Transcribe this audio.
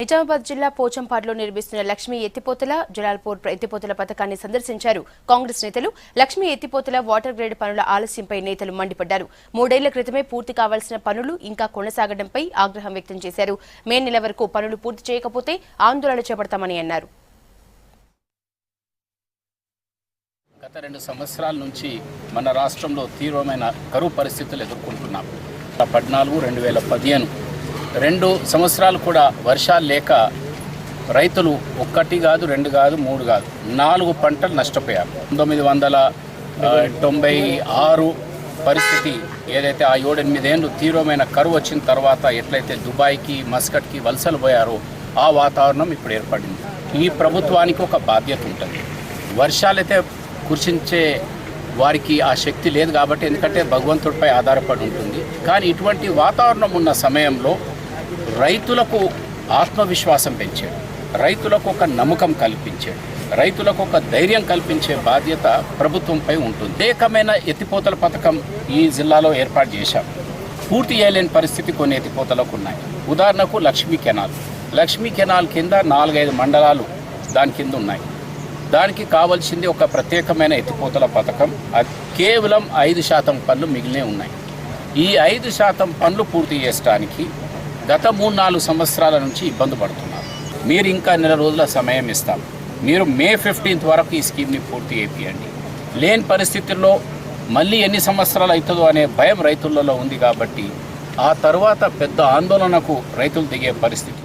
నిజామాబాద్ జిల్లా పోచంపాడులో నిర్మిస్తున్న లక్ష్మీ ఎత్తిపోతల జలాల్పూర్ ఎత్తిపోతల పథకాన్ని సందర్శించారు కాంగ్రెస్ నేతలు. లక్ష్మీ ఎత్తిపోతల వాటర్ గ్రేడ్ పనుల ఆలస్యంపై నేతలు మండిపడ్డారు. 3 ఏళ్ల క్రితమే పూర్తి కావాల్సిన పనులు ఇంకా కొనసాగడంపై ఆగ్రహం వ్యక్తం చేశారు. మే నెల వరకు పనులు పూర్తి చేయకపోతే ఆందోళన చేపడతామని అన్నారు. గత 2 సంవత్సరాల నుంచి మన రాష్ట్రంలో తీవ్రమైన కరువు పరిస్థితులు ఎదుర్కొంటున్నాం. 2014-2015 2 సంవత్సరాలు కూడా వర్షాలు లేక రైతులు 1 కాదు 2 కాదు 3 కాదు 4 పంటలు నష్టపోయారు. 1996 పరిస్థితి ఏదైతే ఆ 7-8 ఏళ్ళు తీవ్రమైన కరువు వచ్చిన తర్వాత ఎట్లయితే దుబాయ్కి మస్కట్కి వలసలు పోయారో ఆ వాతావరణం ఇప్పుడు ఏర్పడింది. ఈ ప్రభుత్వానికి ఒక బాధ్యత ఉంటుంది. వర్షాలైతే కురిసించే వారికి ఆ శక్తి లేదు కాబట్టి, ఎందుకంటే భగవంతుడిపై ఆధారపడి ఉంటుంది. కానీ ఇటువంటి వాతావరణం ఉన్న సమయంలో రైతులకు ఆత్మవిశ్వాసం పెంచాడు, రైతులకు ఒక నమ్మకం కల్పించాడు, రైతులకు ఒక ధైర్యం కల్పించే బాధ్యత ప్రభుత్వంపై ఉంటుంది. ఏకమైన ఎత్తిపోతల పథకం ఈ జిల్లాలో ఏర్పాటు చేశాం. పూర్తి చేయలేని పరిస్థితి కొన్ని ఎత్తిపోతలకు ఉన్నాయి. ఉదాహరణకు లక్ష్మీ కెనాల్ కింద 4-5 మండలాలు దాని కింద ఉన్నాయి. దానికి కావాల్సింది ఒక ప్రత్యేకమైన ఎత్తిపోతల పథకం. అది కేవలం 5% పనులు మిగిలినే ఉన్నాయి. ఈ 5% పనులు పూర్తి చేయడానికి గత 3-4 సంవత్సరాల నుంచి ఇబ్బంది పడుతున్నారు. మీరు ఇంకా నెల రోజుల సమయం ఇస్తాం, మీరు మే 15th వరకు ఈ స్కీమ్ని పూర్తి చేయండి. లేని పరిస్థితుల్లో మళ్ళీ ఎన్ని సంవత్సరాలు అవుతుందో అనే భయం రైతులలో ఉంది. కాబట్టి ఆ తర్వాత పెద్ద ఆందోళనకు రైతులు దిగే పరిస్థితి